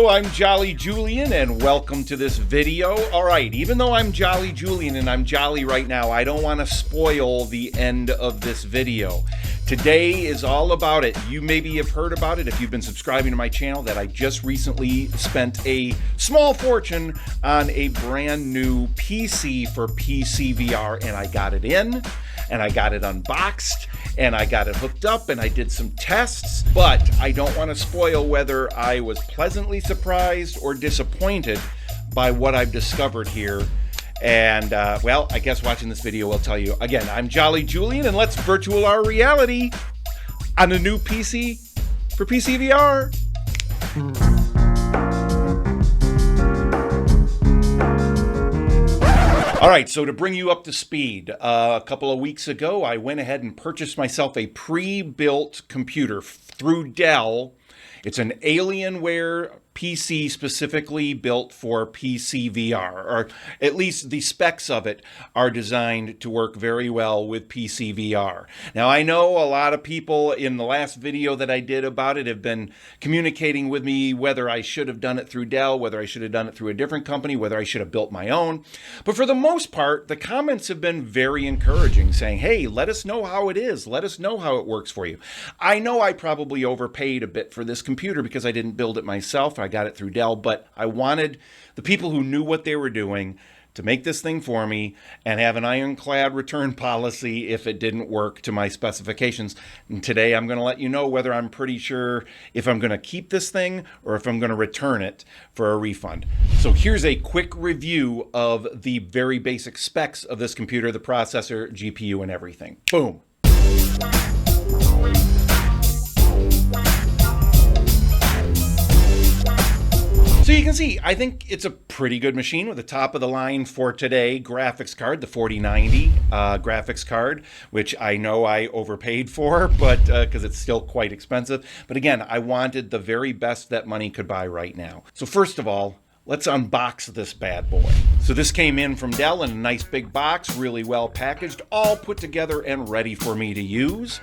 Hello, I'm Jolly Julian and welcome to this video. Alright, even though I'm Jolly Julian and I'm jolly right now, I don't want to spoil the end of this video. Today is all about it. You maybe have heard about it if you've been subscribing to my channel that I just recently spent a small fortune on a brand new PC for PCVR, and I got it in and I got it unboxed and I got it hooked up and I did some tests, but I don't want to spoil whether I was pleasantly surprised or disappointed by what I've discovered here. And well, I guess watching this video will tell you. Again, I'm Jolly Julian and let's virtual our reality on a new PC for PCVR. All right, so to bring you up to speed, a couple of weeks ago, I went ahead and purchased myself a pre-built computer through Dell. It's an Alienware PC specifically built for PCVR, or at least the specs of it are designed to work very well with PCVR. Now, I know a lot of people in the last video that I did about it have been communicating with me whether I should have done it through Dell, whether I should have done it through a different company, whether I should have built my own. But for the most part, the comments have been very encouraging, saying, hey, let us know how it is. Let us know how it works for you. I know I probably overpaid a bit for this computer because I didn't build it myself. I got it through Dell, but I wanted the people who knew what they were doing to make this thing for me and have an ironclad return policy if it didn't work to my specifications. And today I'm going to let you know whether I'm pretty sure if I'm going to keep this thing or if I'm going to return it for a refund. So here's a quick review of the very basic specs of this computer, the processor, GPU, and everything. Boom. So you can see, I think it's a pretty good machine with a top of the line for today graphics card, the 4090 graphics card, which I know I overpaid for, but because it's still quite expensive. But again, I wanted the very best that money could buy right now. So first of all, let's unbox this bad boy. So this came in from Dell in a nice big box, really well packaged, all put together and ready for me to use.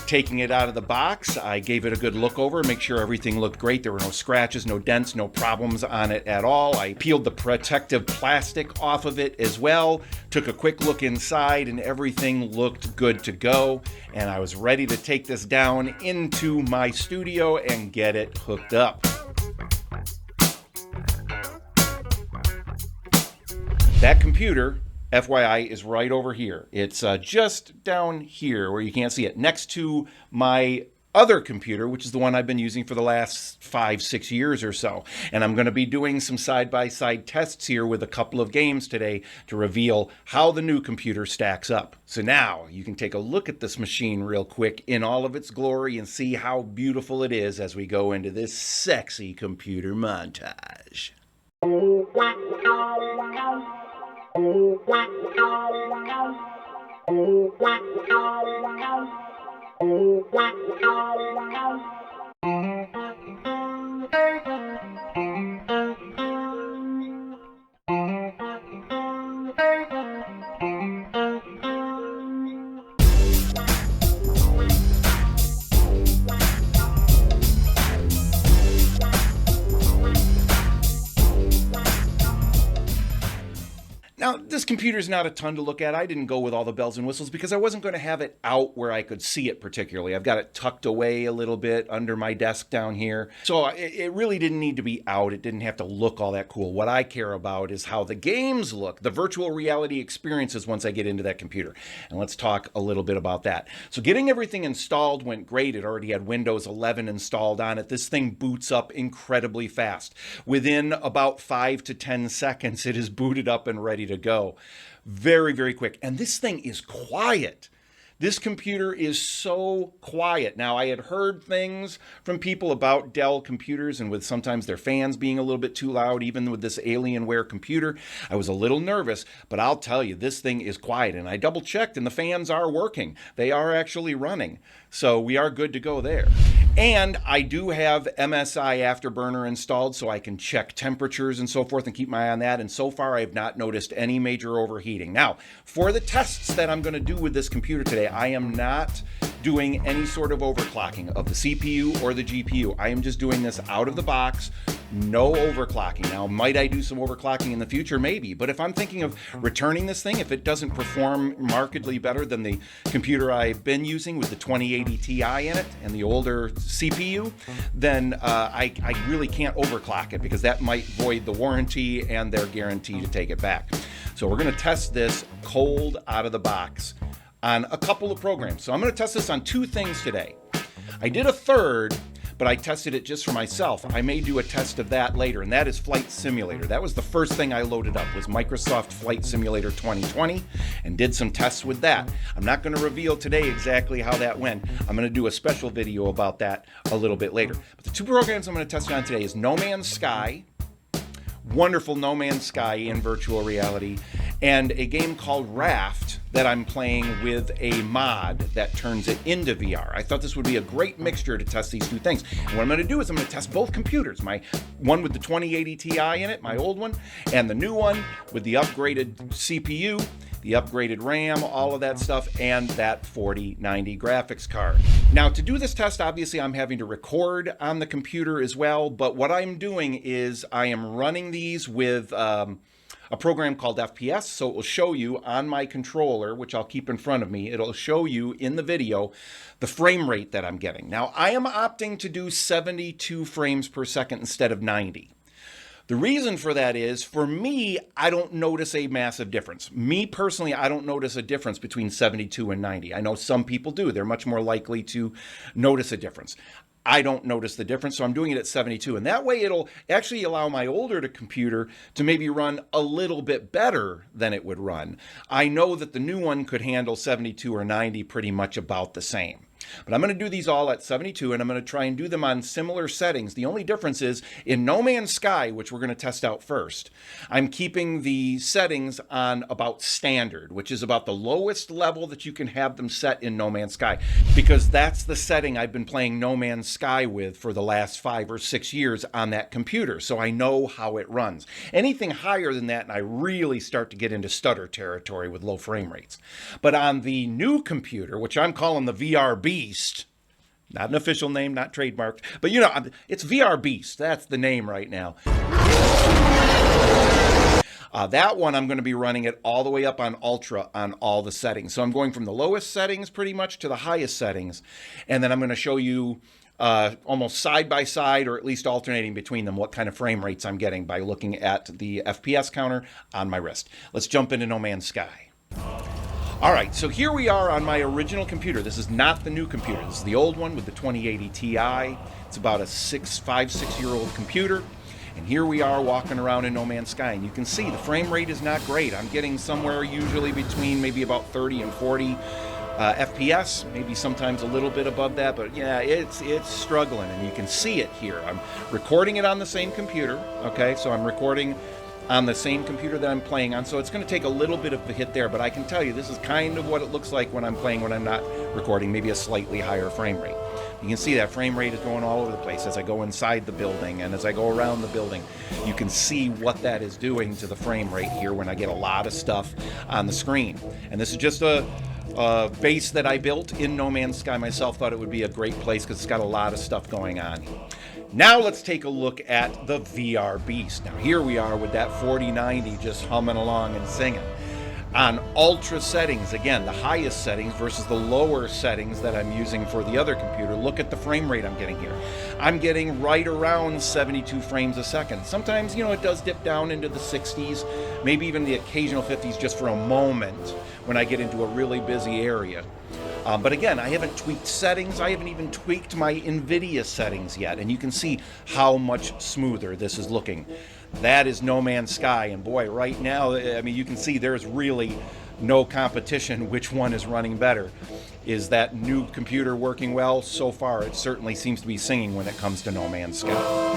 Taking it out of the box, I gave it a good look over, make sure everything looked great. There were no scratches, no dents, no problems on it at all. I peeled the protective plastic off of it as well, took a quick look inside, and everything looked good to go. And I was ready to take this down into my studio and get it hooked up. That computer, FYI, is right over here. It's just down here where you can't see it, next to my other computer, which is the one I've been using for the last 5-6 years or so. And I'm going to be doing some side-by-side tests here with a couple of games today to reveal how the new computer stacks up. So now you can take a look at this machine real quick in all of its glory and see how beautiful it is as we go into this sexy computer montage. Now, this computer is not a ton to look at. I didn't go with all the bells and whistles because I wasn't going to have it out where I could see it particularly. I've got it tucked away a little bit under my desk down here. So it really didn't need to be out. It didn't have to look all that cool. What I care about is how the games look, the virtual reality experiences once I get into that computer. And let's talk a little bit about that. So getting everything installed went great. It already had Windows 11 installed on it. This thing boots up incredibly fast. Within about 5 to 10 seconds, it is booted up and ready to go. Very, very quick. And this thing is quiet. This computer is so quiet. Now, I had heard things from people about Dell computers and with sometimes their fans being a little bit too loud, even with this Alienware computer. I was a little nervous, but I'll tell you, this thing is quiet. And I double checked and the fans are working. They are actually running. So we are good to go there. And I do have MSI Afterburner installed so I can check temperatures and so forth and keep my eye on that. And so far, I have not noticed any major overheating. Now, for the tests that I'm going to do with this computer today, I am not doing any sort of overclocking of the CPU or the GPU. I am just doing this out of the box, no overclocking. Now, might I do some overclocking in the future? Maybe, but if I'm thinking of returning this thing, if it doesn't perform markedly better than the computer I've been using with the 2080 Ti in it and the older CPU, then I really can't overclock it because that might void the warranty and their guarantee to take it back. So we're going to test this cold out of the box on a couple of programs. So I'm going to test this on two things today. I did a third, but I tested it just for myself. I may do a test of that later, and that is Flight Simulator. That was the first thing I loaded up, was Microsoft Flight Simulator 2020, and did some tests with that. I'm not going to reveal today exactly how that went. I'm going to do a special video about that a little bit later. But the two programs I'm going to test on today is No Man's Sky, wonderful No Man's Sky in virtual reality, and a game called Raft that I'm playing with a mod that turns it into VR. I thought this would be a great mixture to test these two things. And what I'm going to do is I'm going to test both computers, my one with the 2080 Ti in it, my old one, and the new one with the upgraded CPU, the upgraded RAM, all of that stuff, and that 4090 graphics card. Now, to do this test, obviously I'm having to record on the computer as well, but what I'm doing is I am running these with a program called FPS, so it will show you on my controller, which I'll keep in front of me, it'll show you in the video the frame rate that I'm getting. Now, I am opting to do 72 frames per second instead of 90. The reason for that is, for me, I don't notice a massive difference. Me personally, I don't notice a difference between 72 and 90. I know some people do. They're much more likely to notice a difference. I don't notice the difference, so I'm doing it at 72. And that way it'll actually allow my older computer to maybe run a little bit better than it would run. I know that the new one could handle 72 or 90 pretty much about the same. But I'm going to do these all at 72, and I'm going to try and do them on similar settings. The only difference is in No Man's Sky, which we're going to test out first, I'm keeping the settings on about standard, which is about the lowest level that you can have them set in No Man's Sky, because that's the setting I've been playing No Man's Sky with for the last 5 or 6 years on that computer, so I know how it runs. Anything higher than that, and I really start to get into stutter territory with low frame rates. But on the new computer, which I'm calling the VR Beast, not an official name, not trademarked, but you know, it's VR Beast. That's the name right now. That one I'm going to be running it all the way up on Ultra on all the settings. So I'm going from the lowest settings pretty much to the highest settings. And then I'm going to show you almost side by side, or at least alternating between them, what kind of frame rates I'm getting by looking at the FPS counter on my wrist. Let's jump into No Man's Sky. All right, so here we are on my original computer. This is not the new computer. This is the old one with the 2080 Ti. It's about a 5-6-year-old computer. And here we are walking around in No Man's Sky. And you can see the frame rate is not great. I'm getting somewhere usually between maybe about 30 and 40 FPS, maybe sometimes a little bit above that. But yeah, it's struggling, and you can see it here. I'm recording it on the same computer, okay? So I'm recording on the same computer that I'm playing on, so it's going to take a little bit of a hit there, but I can tell you this is kind of what it looks like when I'm playing when I'm not recording, maybe a slightly higher frame rate. You can see that frame rate is going all over the place as I go inside the building and as I go around the building. You can see what that is doing to the frame rate here when I get a lot of stuff on the screen. And this is just a base that I built in No Man's Sky myself. Thought it would be a great place because it's got a lot of stuff going on. Now let's take a look at the VR Beast. Now here we are with that 4090 just humming along and singing. On ultra settings, again, the highest settings versus the lower settings that I'm using for the other computer, look at the frame rate I'm getting here. I'm getting right around 72 frames a second. Sometimes, you know, it does dip down into the 60s, maybe even the occasional 50s just for a moment when I get into a really busy area. But again, I haven't tweaked settings. I haven't even tweaked my NVIDIA settings yet. And you can see how much smoother this is looking. That is No Man's Sky. And boy, right now, I mean, you can see there's really no competition which one is running better. Is that new computer working well? So far, it certainly seems to be singing when it comes to No Man's Sky.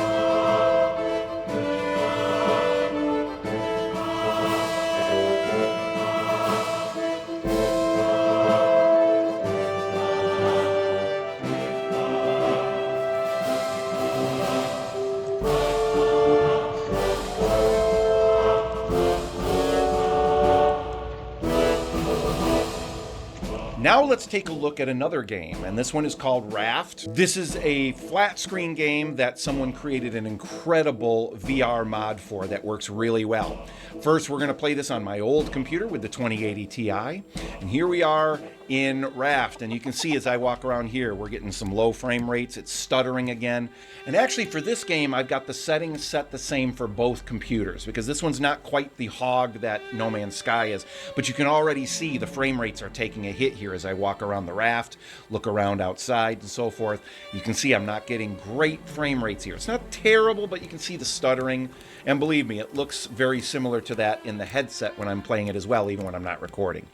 Now let's take a look at another game, and this one is called Raft. This is a flat screen game that someone created an incredible VR mod for that works really well. First, we're going to play this on my old computer with the 2080 Ti, and here we are in Raft, and you can see as I walk around here, we're getting some low frame rates. It's stuttering again. And actually for this game, I've got the settings set the same for both computers because this one's not quite the hog that No Man's Sky is, but you can already see the frame rates are taking a hit here as I walk around the raft, look around outside and so forth. You can see I'm not getting great frame rates here. It's not terrible, but you can see the stuttering. And believe me, it looks very similar to that in the headset when I'm playing it as well, even when I'm not recording.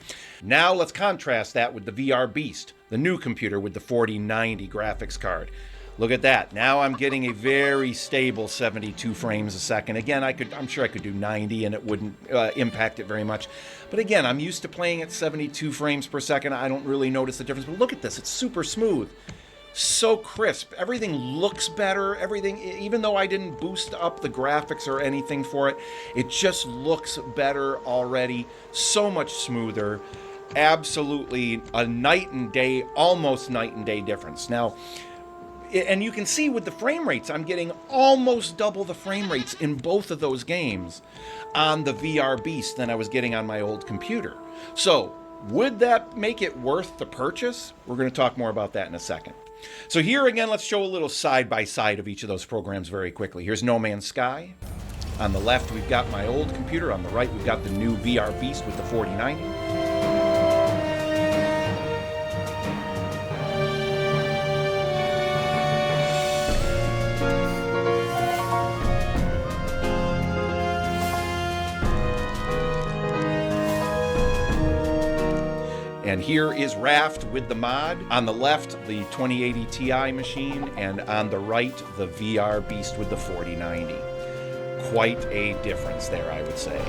Now let's contrast that with the VR Beast, the new computer with the 4090 graphics card. Look at that. Now I'm getting a very stable 72 frames a second. Again, I'm sure I could do 90 and it wouldn't impact it very much. But again, I'm used to playing at 72 frames per second. I don't really notice the difference. But look at this. It's super smooth. So crisp. Everything looks better. Everything, even though I didn't boost up the graphics or anything for it, it just looks better already. So much smoother. Absolutely a night and day, almost night and day difference. Now, and you can see with the frame rates, I'm getting almost double the frame rates in both of those games on the VR Beast than I was getting on my old computer. So would that make it worth the purchase? We're going to talk more about that in a second. So here again, let's show a little side by side of each of those programs very quickly. Here's No Man's Sky. On the left, we've got my old computer. On the right, we've got the new VR Beast with the 4090. And here is Raft with the mod. On the left, the 2080 Ti machine, and on the right, the VR Beast with the 4090. Quite a difference there, I would say.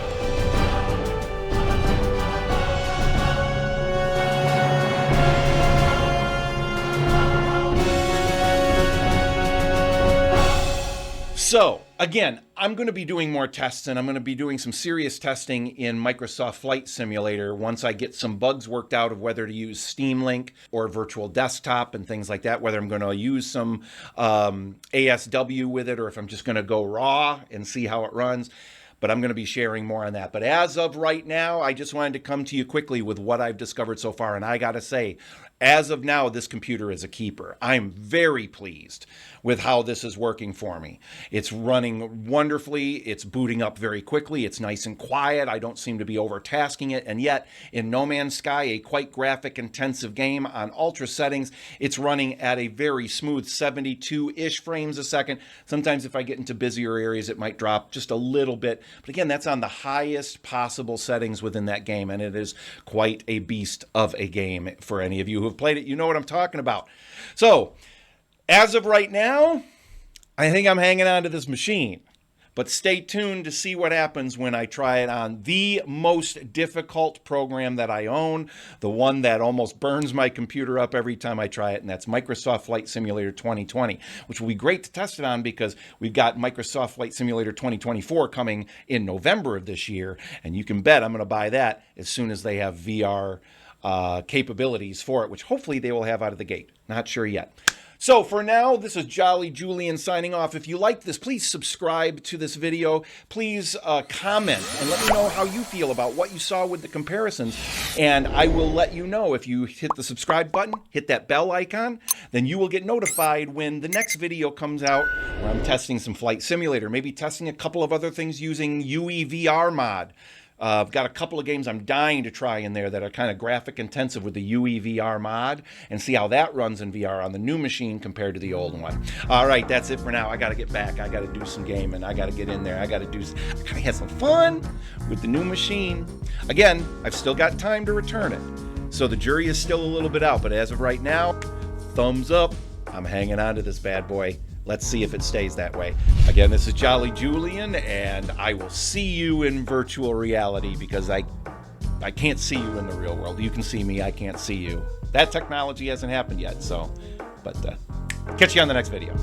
So, again, I'm going to be doing more tests, and I'm going to be doing some serious testing in Microsoft Flight Simulator once I get some bugs worked out of whether to use Steam Link or Virtual Desktop and things like that, whether I'm going to use some ASW with it or if I'm just going to go raw and see how it runs. But I'm going to be sharing more on that. But as of right now, I just wanted to come to you quickly with what I've discovered so far. And I got to say, as of now, this computer is a keeper. I'm very pleased with how this is working for me. It's running wonderfully. It's booting up very quickly. It's nice and quiet. I don't seem to be overtasking it. And yet, in No Man's Sky, a quite graphic-intensive game on ultra settings, it's running at a very smooth 72-ish frames a second. Sometimes if I get into busier areas, it might drop just a little bit. But again, that's on the highest possible settings within that game, and it is quite a beast of a game. For any of you who have played it, you know what I'm talking about. So, as of right now, I think I'm hanging on to this machine. But stay tuned to see what happens when I try it on the most difficult program that I own, the one that almost burns my computer up every time I try it, and that's Microsoft Flight Simulator 2020, which will be great to test it on because we've got Microsoft Flight Simulator 2024 coming in November of this year, and you can bet I'm going to buy that as soon as they have VR capabilities for it, which hopefully they will have out of the gate. Not sure yet. So for now, this is Jolly Julian signing off. If you liked this, please subscribe to this video. Please comment and let me know how you feel about what you saw with the comparisons. And I will let you know if you hit the subscribe button, hit that bell icon, then you will get notified when the next video comes out where I'm testing some Flight Simulator, maybe testing a couple of other things using UEVR mod. I've got a couple of games I'm dying to try in there that are kind of graphic intensive with the UEVR mod and see how that runs in VR on the new machine compared to the old one. All right, that's it for now. I got to get back. I got to do some gaming. I got to get in there. I got to have some fun with the new machine. Again, I've still got time to return it. So the jury is still a little bit out, but as of right now, thumbs up. I'm hanging on to this bad boy. Let's see if it stays that way. Again, this is Jolly Julian, and I will see you in virtual reality because I can't see you in the real world. You can see me, I can't see you. That technology hasn't happened yet, so, but catch you on the next video.